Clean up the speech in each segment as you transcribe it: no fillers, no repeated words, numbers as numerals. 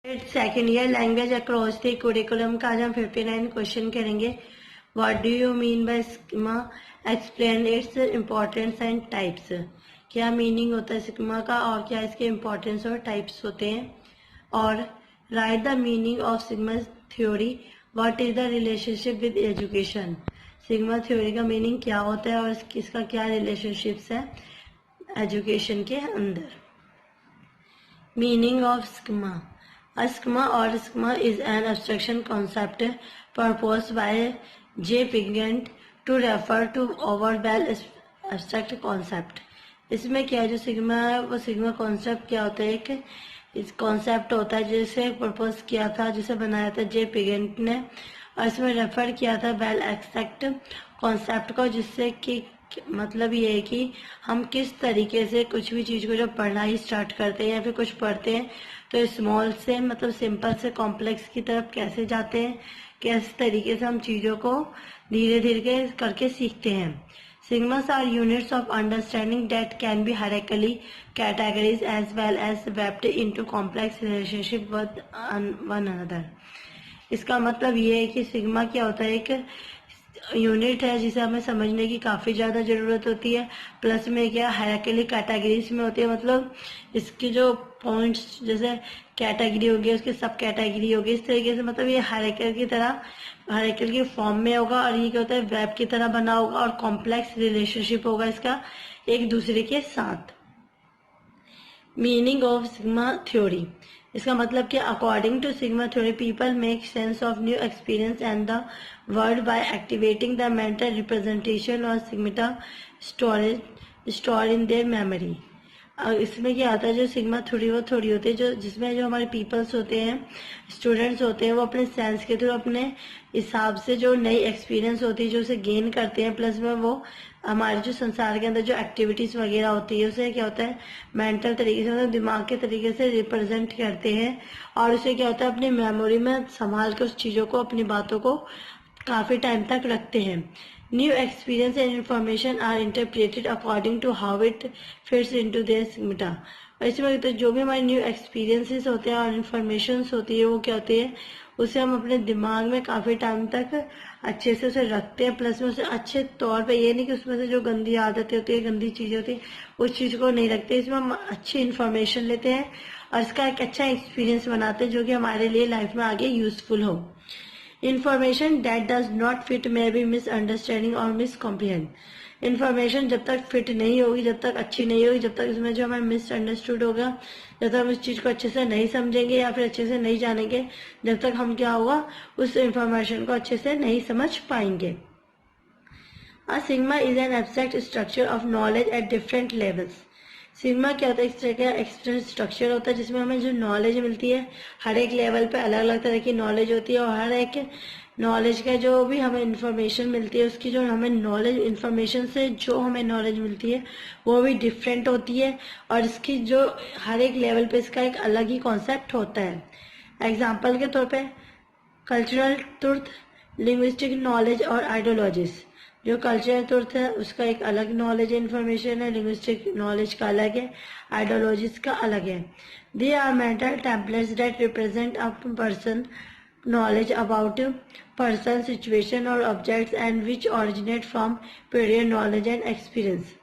Second year language across the curriculum का आज हम 59 क्वेश्चन करेंगे। What do you mean by schema, explain its importance and types. क्या meaning होता है स्कीमा का और क्या इसके इम्पोर्टेंस और टाइप्स होते हैं। और right the meaning of sigma theory, what is the relationship with education. Sigma theory का मीनिंग क्या होता है और इसका क्या रिलेशनशिप्स है एजुकेशन के अंदर। Meaning of schema. A schema or schema is an abstraction concept proposed by J. Piaget to refer to overall abstract concept. इसमें क्या है जो सिग्मा है वो सिग्मा कॉन्सेप्ट क्या होता है, एक इस कॉन्सेप्ट होता है जिसे प्रपोज किया था, जिसे बनाया था जे पिगेंट ने, और इसमें रेफर किया था वेल एक्सैक्ट कॉन्सेप्ट को, जिससे कि मतलब ये है कि हम किस तरीके से कुछ भी चीज को जब पढ़ाई स्टार्ट करते हैं या फिर कुछ पढ़ते हैं तो स्मॉल से मतलब सिंपल से कॉम्प्लेक्स की तरफ कैसे जाते हैं, किस तरीके से हम चीजों को धीरे धीरे करके सीखते हैं। Schemas are units of understanding that can be hierarchically categories as well as webbed into complex relationship with one another. इसका मतलब ये है कि सिग्मा क्या होता है, एक यूनिट है जिसे हमें समझने की काफी ज्यादा जरूरत होती है। प्लस में क्या हायरार्किकली कैटेगरीज में होती है, मतलब इसकी जो पॉइंट्स जैसे कैटेगरी होगी उसकी सब कैटेगरी होगी, इस तरीके से मतलब ये हायरार्किकल की तरह हायरार्किकल की फॉर्म में होगा और ये क्या होता है वेब की तरह बना होगा और कॉम्प्लेक्स रिलेशनशिप होगा इसका एक दूसरे के साथ। मीनिंग ऑफ सिग्मा थ्योरी, इसका मतलब कि according to schema theory people make sense of new experience and the world by activating the mental representation और schema store in their memory. इसमें क्या आता है जो सिग्मा थ्योरी वो थ्योरी होती है जो जिसमें जो हमारे पीपल्स होते हैं, स्टूडेंट्स होते हैं, वो अपने सेंस के थ्रू अपने हिसाब से जो नई एक्सपीरियंस होती है जो उसे गेन करते हैं। प्लस में वो हमारे जो संसार के अंदर जो एक्टिविटीज वगैरह होती है उसे क्या होता है मेंटल तरीके से मतलब दिमाग के तरीके से रिप्रेजेंट करते हैं और उसे क्या होता है अपनी मेमोरी में संभाल के उस चीजों को अपनी बातों को काफी टाइम तक रखते हैं। New experience and information are interpreted according to how it fits into their schema. और इसमें तो जो भी हमारे न्यू एक्सपीरियंसेस होते हैं और इन्फॉर्मेशन होती है वो क्या होती है उसे हम अपने दिमाग में काफी टाइम तक अच्छे से उसे रखते हैं। प्लस में उसे अच्छे तौर पे, ये नहीं कि उसमें से जो गंदी आदतें होती है गंदी चीजें होती है उस चीज को नहीं रखते, इसमें हम अच्छी इन्फॉर्मेशन लेते हैं और इसका एक अच्छा एक्सपीरियंस बनाते हैं जो कि हमारे लिए लाइफ में आगे यूजफुल हो। Information that does not fit may be misunderstanding और मिसकॉम्प्रिहेंड। इन्फॉर्मेशन जब तक फिट नहीं होगी, जब तक अच्छी नहीं होगी, जब तक इसमें जो हमें मिसअंडरस्टूड होगा, जब तक हम इस चीज को अच्छे से नहीं समझेंगे या फिर अच्छे से नहीं जानेंगे, जब तक हम क्या होगा उस इंफॉर्मेशन को अच्छे से नहीं समझ पाएंगे। A sigma is an abstract structure of knowledge at different levels. Sigma क्या होता है, इस तरह का एक्सटर्नल स्ट्रक्चर होता है जिसमें हमें जो नॉलेज मिलती है हर एक लेवल पे अलग अलग तरह की नॉलेज होती है और हर एक नॉलेज का जो भी हमें इंफॉर्मेशन मिलती है उसकी जो हमें नॉलेज इंफॉर्मेशन से जो हमें नॉलेज मिलती है वो भी डिफरेंट होती है और इसकी जो हर एक लेवल पे इसका एक अलग ही कॉन्सेप्ट होता है। एग्जाम्पल के तौर पे कल्चरल ट्रुथ, लिंग्विस्टिक नॉलेज और आइडियोलॉजीज। जो कल्चरल ट्रुथ है उसका एक अलग नॉलेज इन्फॉर्मेशन है, लिंग्विस्टिक नॉलेज का अलग है, आइडियोलॉजीज का अलग है। They are mental templates that represent a person knowledge about person, situation or objects and which originate from prior knowledge and experience.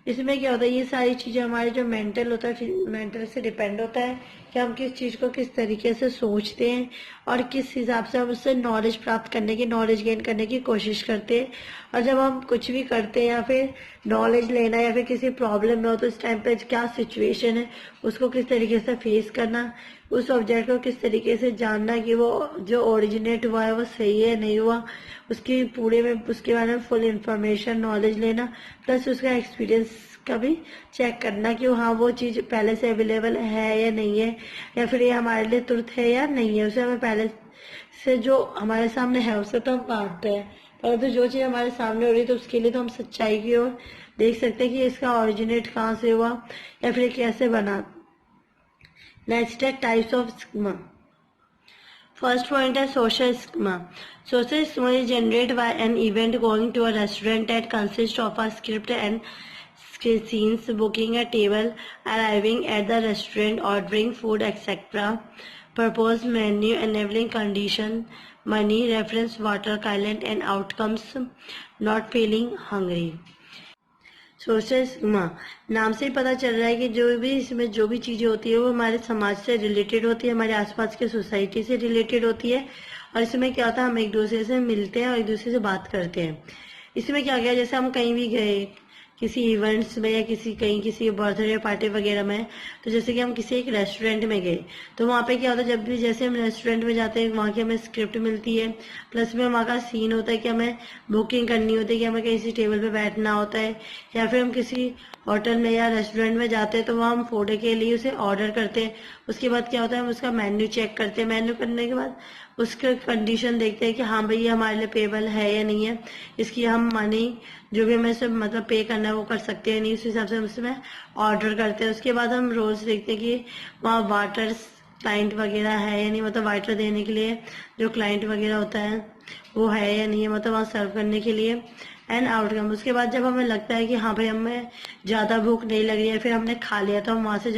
इसमें क्या होता है ये सारी चीजें हमारे जो मेंटल होता है मेंटल से डिपेंड होता है कि हम किस चीज को किस तरीके से सोचते हैं और किस हिसाब से हम उससे नॉलेज प्राप्त करने की नॉलेज गेन करने की कोशिश करते हैं। और जब हम कुछ भी करते हैं या फिर नॉलेज लेना या फिर किसी प्रॉब्लम में हो तो इस टाइम पे क्या सिचुएशन है उसको किस तरीके से फेस करना, उस ऑब्जेक्ट को किस तरीके से जानना कि वो जो ओरिजिनेट हुआ है वो सही है नहीं हुआ, उसकी पूरे में उसके बारे में फुल इंफॉर्मेशन नॉलेज लेना, प्लस उसका एक्सपीरियंस का भी चेक करना कि हाँ वो चीज पहले से अवेलेबल है या नहीं है या फिर ये हमारे लिए तुरंत है या नहीं है। उसे हमें पहले से जो हमारे सामने है उससे तो हम बांटते हैं, परंतु जो चीज हमारे सामने हो रही है तो उसके लिए तो हम सच्चाई की ओर देख सकते हैं कि इसका ओरिजिनेट कहाँ से हुआ या फिर कैसे बना। Let's take types of schema. First point is social schema. Social schema is generated by an event going to a restaurant that consists of a script and scenes, booking a table, arriving at the restaurant, ordering food, etc. purpose, menu, enabling condition, money, reference, water, calendar and outcomes, not feeling hungry. Social sigma नाम से ही पता चल रहा है कि जो भी इसमें जो भी चीजें होती है वो हमारे समाज से रिलेटेड होती है, हमारे आसपास के सोसाइटी से रिलेटेड होती है। और इसमें क्या होता है, हम एक दूसरे से मिलते हैं और एक दूसरे से बात करते हैं। इसमें क्या गया, जैसे हम कहीं भी गए किसी इवेंट्स में या कहीं किसी बर्थडे पार्टी वगैरह में, तो जैसे कि हम किसी एक रेस्टोरेंट में गए तो वहाँ पे क्या होता है, जब भी जैसे हम रेस्टोरेंट में जाते हैं वहाँ की हमें स्क्रिप्ट मिलती है, प्लस में वहाँ का सीन होता है कि हमें बुकिंग करनी होती है कि हमें किसी टेबल पे बैठना होता है, या फिर हम किसी होटल में या रेस्टोरेंट में जाते हैं तो वहाँ हम फूड के लिए उसे ऑर्डर करते हैं। उसके बाद क्या होता है, हम उसका मेन्यू चेक करते हैं, मेन्यू करने के बाद उसका कंडीशन देखते हैं कि हाँ भाई ये हमारे लिए पेबल है या नहीं है, इसकी हम मनी जो भी हमें सब मतलब पे करना है वो कर सकते हैं नहीं, उस हिसाब से हम उसमें ऑर्डर करते हैं। उसके बाद हम रोज देखते हैं कि वहाँ वाटर क्लाइंट वगैरह है या नहीं, मतलब वाटर देने के लिए जो क्लाइंट वगैरह होता है वो है या नहीं है, मतलब वहाँ सर्व करने के लिए। एंड आउटकम, उसके बाद जब हमें लगता है कि हाँ भाई हमें ज्यादा भूख नहीं लग रही है, फिर हमने खा लिया तो हम वहां से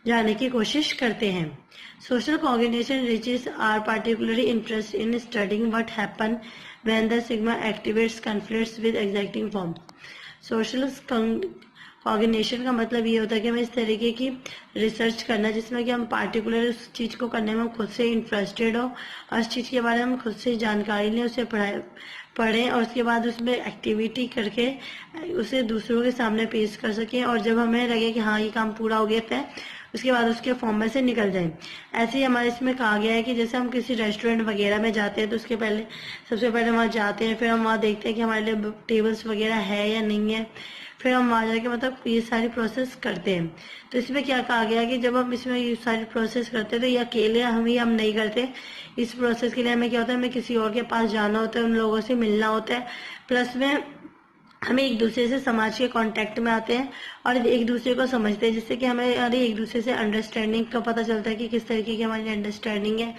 जाने की कोशिश करते हैं। Social cognition riches are particularly interest in studying what happen when the sigma activates conflicts with exacting form. Social cognition का मतलब ये होता है कि हमें इस तरीके की रिसर्च करना जिसमें कि हम पार्टिकुलर उस चीज को करने में हम खुद से इंटरेस्टेड हो और उस चीज के बारे में हम खुद से जानकारी लें, उसे पढ़ें और उसके बाद उसमें एक्टिविटी करके उसे दूसरों के सामने पेश कर सकें, और जब हमें लगे कि हाँ ये काम पूरा हो गया है उसके बाद उसके फॉर्म में से निकल जाए। ऐसे ही हमारे इसमें कहा गया है कि जैसे हम किसी रेस्टोरेंट वगैरह में जाते हैं तो उसके पहले सबसे पहले वहाँ जाते हैं, फिर हम वहाँ देखते हैं कि हमारे लिए टेबल्स वगैरह है या नहीं है, फिर हम वहाँ जाके मतलब ये सारी प्रोसेस करते हैं। तो इसमें क्या कहा गया कि जब हम इसमें ये सारी प्रोसेस करते हैं तो ये अकेले हम नहीं करते, इस प्रोसेस के लिए हमें क्या होता है, हमें किसी और के पास जाना होता है, उन लोगों से मिलना होता है, प्लस में हमें एक दूसरे से समाज के कांटेक्ट में आते हैं और एक दूसरे को समझते हैं, जिससे कि हमें एक दूसरे से अंडरस्टैंडिंग का पता चलता है कि किस तरीके की हमारी अंडरस्टैंडिंग है,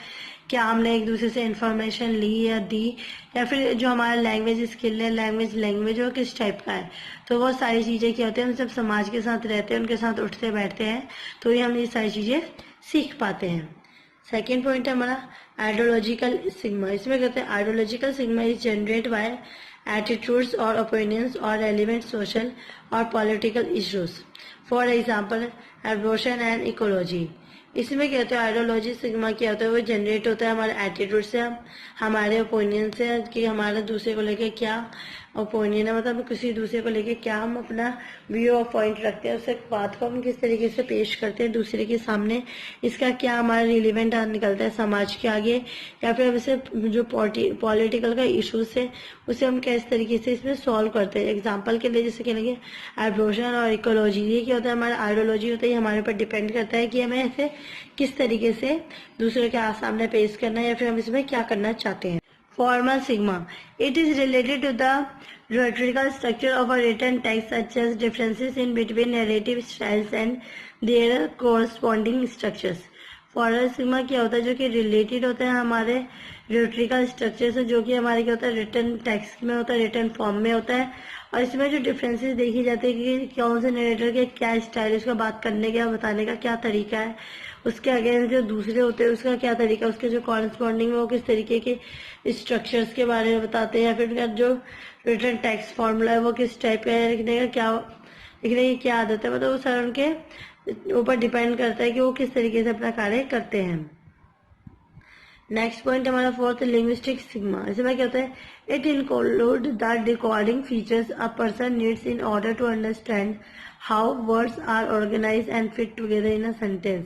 क्या हमने एक दूसरे से इंफॉर्मेशन ली या दी, या फिर जो हमारा लैंग्वेज स्किल है लैंग्वेज वो किस टाइप का है। तो वो सारी चीजें क्या होती है, हम जब समाज के साथ रहते हैं, उनके साथ उठते बैठते हैं तो ये हम ये सारी चीजें सीख पाते हैं। सेकेंड पॉइंट है हमारा आइडियोलॉजिकल सिग्मा। इसमें कहते हैं ideological sigma is generate by attitudes और ओपिनियंस और रेलिवेंट सोशल और political issues, for example abortion and ecology. इसमें क्या होता है, आइडियोलॉजी सिग्मा क्या होता है, वो जनरेट होता है हमारे एटीट्यूड से, हमारे ओपिनियन से कि हमारा दूसरे को लेके क्या ओपिनियन है, मतलब किसी दूसरे को लेके क्या हम अपना व्यू ऑफ पॉइंट रखते हैं, उस बात को हम किस तरीके से पेश करते हैं दूसरे के सामने, इसका क्या हमारा रिलेवेंट निकलता है समाज के आगे, या फिर इसे जो पॉलिटिकल का इश्यूज है उसे हम किस तरीके से इसमें सॉल्व करते हैं। एग्जाम्पल के लिए जैसे कहेंगे एबॉर्शन और इकोलॉजी, ये क्या होता है, हमारा आइडियोलॉजी होता है, ये हमारे ऊपर डिपेंड करता है कि हमें ऐसे किस तरीके से दूसरे के सामने पेश करना है या फिर हम इसमें क्या करना चाहते हैं। Formal sigma. It is related to the rhetorical structure of a written text, such as differences in between narrative styles and their corresponding structures. Formal sigma क्या होता है, जो कि रिलेटेड होता है हमारे rhetorical structure से, जो कि हमारे क्या होता है रिटन टेक्स्ट में होता है, रिटन फॉर्म में होता है, और इसमें जो डिफरेंसेस देखी जाती है कि कौन से नरेटर के क्या स्टाइल, उसका बात करने का बताने का क्या तरीका है, उसके अगेंस्ट जो दूसरे होते हैं उसका क्या तरीका, उसके जो कॉरेस्पॉन्डिंग में वो किस तरीके के स्ट्रक्चर्स के बारे में बताते हैं, या फिर जो रिटन टेक्स्ट फॉर्मूला है वो किस टाइप का है, लिखने की क्या आदत है, मतलब वो सारा उनके ऊपर डिपेंड करता है कि वो किस तरीके से अपना कार्य करते हैं। नेक्स्ट पॉइंट हमारा फोर्थ, लिंग्विस्टिक सिग्मा। इसमें क्या होता है, it include the decoding features a person needs in order to understand how words are organise and fit together in a sentence.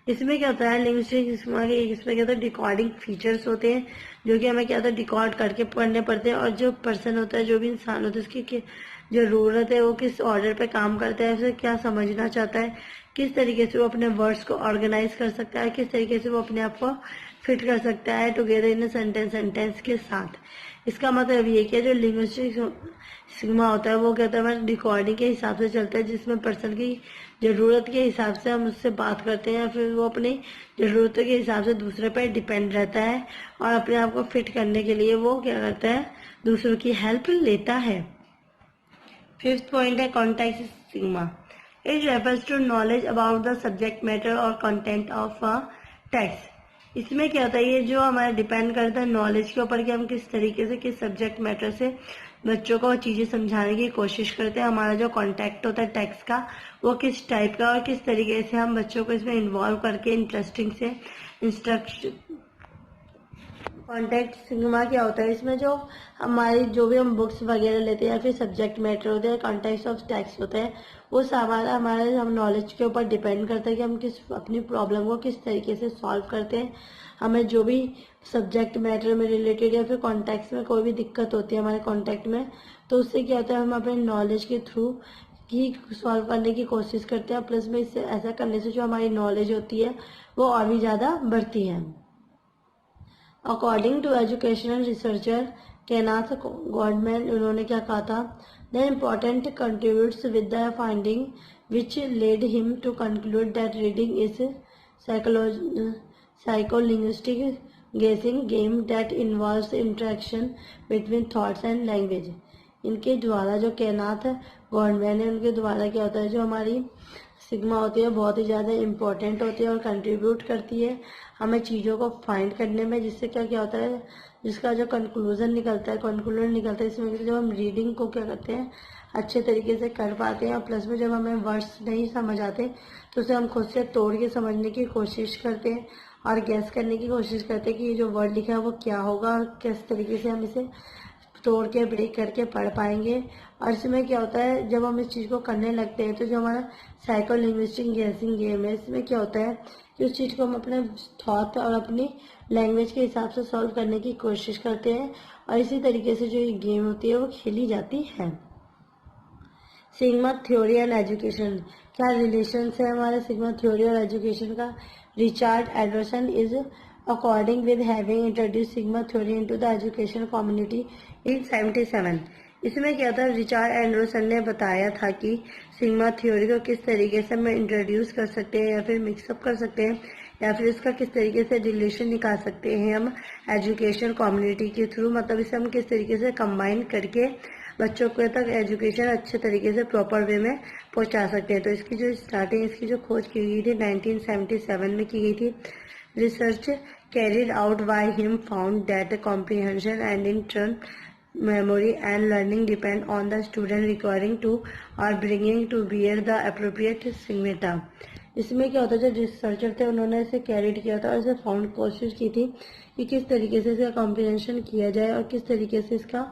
इसमें क्या होता है, लिंग्विस्टिक सिग्मा के इसमें क्या होता है, डिकोडिंग फीचर्स होते हैं जो कि हमें क्या होता है डिकोड करके पढ़ने पड़ते हैं, और जो पर्सन होता है, जो भी इंसान होता है, उसकी जो जरूरत है वो किस ऑर्डर पे काम करता है, उसे क्या समझना चाहता है, किस तरीके से वो अपने वर्ड्स को ऑर्गेनाइज कर सकता है, किस तरीके से वो अपने आप को फिट कर सकता है टुगेदर इन सेंटेंस के साथ। इसका मतलब ये कि जो लिंग्विस्टिक सिग्मा होता है वो क्या होता है, डिकोडिंग के हिसाब से चलता है, जिसमें पर्सन की जरूरत के हिसाब से हम उससे बात करते हैं, या फिर वो अपनी जरूरतों के हिसाब से दूसरे पर डिपेंड रहता है और अपने आप को फिट करने के लिए वो क्या करता है, दूसरों की हेल्प लेता है। फिफ्थ पॉइंट है context sigma. It refers to knowledge about the subject matter और कंटेंट ऑफ अ टेक्स्ट। इसमें क्या होता है, ये जो हमारा डिपेंड करता है नॉलेज के ऊपर कि हम किस तरीके से किस सब्जेक्ट मैटर से बच्चों को चीजें समझाने की कोशिश करते हैं। हमारा जो कॉन्टेक्ट होता है टेक्स्ट का वो किस टाइप का और किस तरीके से हम बच्चों को इसमें इन्वॉल्व करके इंटरेस्टिंग से इंस्ट्रक्शन। कॉन्टेक्ट सिग्मा क्या होता है, इसमें जो हमारी जो भी हम बुक्स वगैरह लेते हैं या फिर सब्जेक्ट मैटर होते हैं, कॉन्टेक्स्ट ऑफ टेक्स्ट होते हैं, वो हमारा हमारे हम नॉलेज के ऊपर डिपेंड करता है कि हम किस अपनी प्रॉब्लम को किस तरीके से सॉल्व करते हैं। हमें जो भी सब्जेक्ट मैटर में रिलेटेड या फिर कॉन्टेक्स्ट में कोई भी दिक्कत होती है हमारे कॉन्टेक्ट में, तो उससे क्या होता है हम अपने नॉलेज के थ्रू ही सॉल्व करने की कोशिश करते हैं। प्लस में इससे ऐसा करने से जो हमारी नॉलेज होती है वो और भी ज़्यादा बढ़ती है। According to educational researcher Kenneth Goodman, उन्होंने क्या कहा था, the important contributes with the finding which led him to conclude that reading is psycholinguistic guessing game that involves interaction between thoughts and language. इनके द्वारा जो केनाथ गॉडमैन है उनके द्वारा क्या होता है, जो हमारी सिग्मा होती है बहुत ही ज़्यादा इम्पोर्टेंट होती है और कंट्रीब्यूट करती है हमें चीज़ों को फाइंड करने में, जिससे क्या क्या होता है, जिसका जो कंक्लूजन निकलता है इसमें जब हम रीडिंग को क्या करते हैं अच्छे तरीके से कर पाते हैं। और प्लस में जब हमें वर्ड्स नहीं समझ आते तो उसे हम खुद से तोड़ के समझने की कोशिश करते हैं और गैस करने की कोशिश करते हैं कि ये जो वर्ड लिखा है वो क्या होगा और किस तरीके से हम इसे तोड़ के ब्रेक करके पढ़ पाएंगे। और इसमें क्या होता है, जब हम इस चीज़ को करने लगते हैं तो जो हमारा साइको लिंग्विस्टिक गेसिंग गेम है, इसमें क्या होता है कि उस चीज़ को हम अपने थॉट और अपनी लैंग्वेज के हिसाब से सॉल्व करने की कोशिश करते हैं और इसी तरीके से जो ये गेम होती है वो खेली जाती है। सिग्मा थ्योरी एंड एजुकेशन, क्या रिलेशन है हमारे सिग्मा थ्योरी और एजुकेशन का। Richard Anderson is according with having introduced sigma theory into the education community in 77। इसमें क्या था, रिचार्ड एंडरसन ने बताया था कि सिग्मा थ्योरी को किस तरीके से हम इंट्रोड्यूस कर सकते हैं या फिर मिक्सअप कर सकते हैं या फिर इसका किस तरीके से रिलेशन निकाल सकते हैं हम एजुकेशन कम्युनिटी के थ्रू, मतलब इसे हम किस तरीके से कंबाइन करके बच्चों को तक एजुकेशन अच्छे तरीके से प्रॉपर वे में पहुंचा सकते हैं। तो इसकी जो स्टार्टिंग, इसकी जो खोज की गई थी 1977 में की गई थी। Research carried out by him found that comprehension and in turn memory and learning depend on the student requiring to or bringing to bear the appropriate stigmata। इसमें क्या होता है, जो रिसर्चर थे उन्होंने इसे कैरिड किया था और इसे फाउंड कोशिश की थी कि किस तरीके से इसका कॉम्प्रिहेंशन किया जाए और किस तरीके से इसका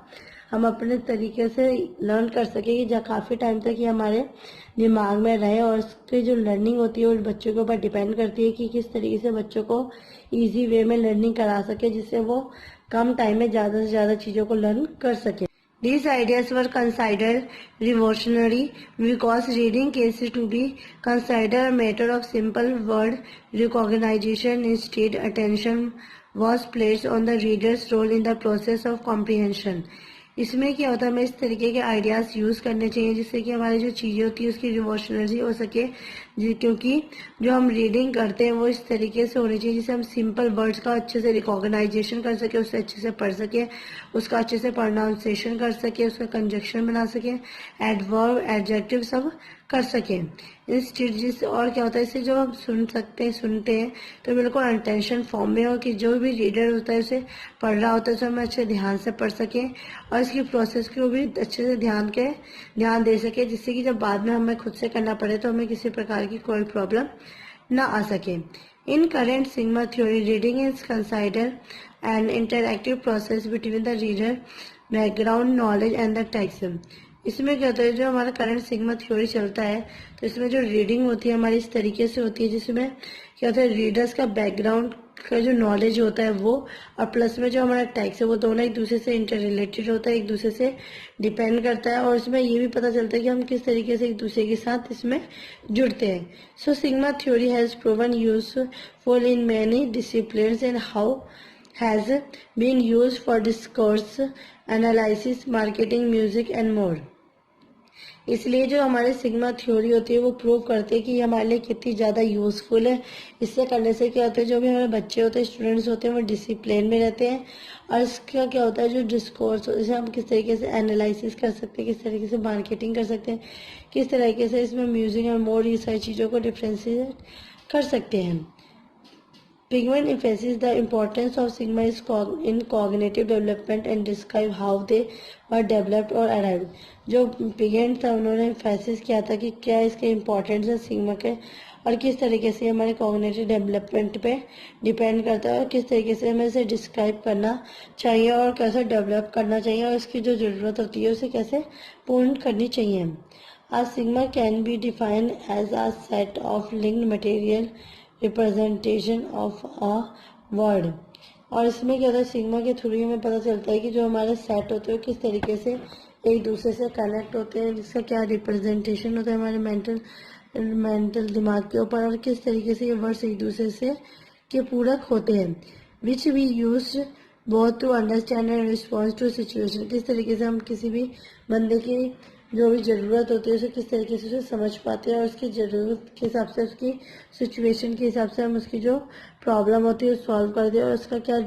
हम अपने तरीके से लर्न कर सके कि जहाँ काफ़ी टाइम तक ये हमारे दिमाग में रहे। और इसकी जो लर्निंग होती है वो बच्चों के ऊपर डिपेंड करती है कि किस तरीके से बच्चों को इजी वे में लर्निंग करा सके, जिससे वो कम टाइम में ज़्यादा से ज़्यादा चीज़ों को लर्न कर सके। These ideas were considered revolutionary because reading cases to be considered a matter of simple word recognition. Instead, attention was placed on the reader's role in the process of comprehension। इसमें क्या होता है, हमें इस तरीके के आइडियाज़ यूज़ करने चाहिए जिससे कि हमारी जो चीज़ें होती है उसकी रिवोल्यूशनरी हो सके, क्योंकि जो हम रीडिंग करते हैं वो इस तरीके से होनी चाहिए जिससे हम सिंपल वर्ड्स का अच्छे से रिकॉग्नाइजेशन कर सके, उससे अच्छे से पढ़ सके, उसका अच्छे से प्रोनाउंसिएशन कर सके, उसका कंजक्शन बना सके, एडवर्ब एडजेक्टिव सब कर सकें। इस चीज और क्या होता है, इससे जो हम सुनते हैं तो बिल्कुल अटेंशन फॉर्म में हो कि जो भी रीडर होता है उसे पढ़ रहा होता है उसे हम अच्छे ध्यान से पढ़ सकें और इसकी प्रोसेस को भी अच्छे से ध्यान दे सके, जिससे कि जब बाद में हमें खुद से करना पड़े तो हमें किसी प्रकार की कोई प्रॉब्लम ना आ सके। In current schema theory reading is consider an interactive process between the reader background knowledge and the text. इसमें क्या होता है, जो हमारा करंट सिग्मा थ्योरी चलता है तो इसमें जो रीडिंग होती है हमारी इस तरीके से होती है जिसमें क्या होता है, रीडर्स का बैकग्राउंड का जो नॉलेज होता है वो और प्लस में जो हमारा टेक्स्ट है वो दोनों एक दूसरे से इंटर रिलेटेड होता है, एक दूसरे से डिपेंड करता है और इसमें ये भी पता चलता है कि हम किस तरीके से एक दूसरे के साथ इसमें जुड़ते हैं। So sigma theory has proven useful in many disciplines and how has been used for discourse analysis marketing music and more. इसलिए जो हमारे सिग्मा थ्योरी होती है वो प्रूव करती है कि ये हमारे लिए कितनी ज़्यादा यूज़फुल है। इससे करने से क्या होता है, जो भी हमारे बच्चे होते हैं, स्टूडेंट्स होते हैं, वो डिसिप्लिन में रहते हैं और इसका क्या होता है, जो डिस्कोर्स इसे हम किस तरीके से एनालिसिस कर सकते हैं, किस तरीके से मार्केटिंग कर सकते हैं, किस तरीके से इसमें म्यूजिक और मोर ये सारी चीज़ों को डिफ्रेंशिएट कर सकते हैं। Pigment emphasizes the importance of sigma in cognitive development and describe how they were developed or arrived. जो पिगमेंट था उन्होंने एम्फेसिस किया था कि क्या इसके इम्पोर्टेंस है सिग्मा के और किस तरीके से हमारे कॉग्निटिव डेवलपमेंट पे डिपेंड करता है और किस तरीके से हमें इसे डिस्क्राइब करना चाहिए और कैसे डेवलप करना चाहिए और इसकी जो ज़रूरत होती है उसे कैसे पूर्ण करनी चाहिए. A sigma can be defined as a set of linked material representation of a word. और इसमें क्या होता है सिग्मा के थ्रू हमें पता चलता है कि जो हमारे सेट होते हैं किस तरीके से एक दूसरे से कनेक्ट होते हैं, जिसका क्या रिप्रेजेंटेशन होता है हमारे मेंटल दिमाग के ऊपर और किस तरीके से ये वर्ड्स एक दूसरे से के पूरक होते हैं. Which we use both to understand and response to situation. किस तरीके से हम किसी भी बंदे की जो भी ज़रूरत होती है उसे किस तरीके से उसे समझ पाते हैं और उसकी ज़रूरत के हिसाब से उसकी सिचुएशन के हिसाब से हम उसकी जो प्रॉब्लम होती है सॉल्व करते हैं और उसका क्या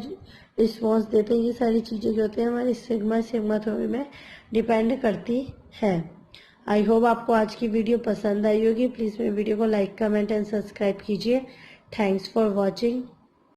रिस्पॉन्स देते हैं. ये सारी चीज़ें जो होती हैं हमारी सिग्मा थ्योरी में डिपेंड करती है. आई होप आपको आज की वीडियो पसंद आई होगी. प्लीज़ मेरे वीडियो को लाइक कमेंट एंड सब्सक्राइब कीजिए. Thanks for watching.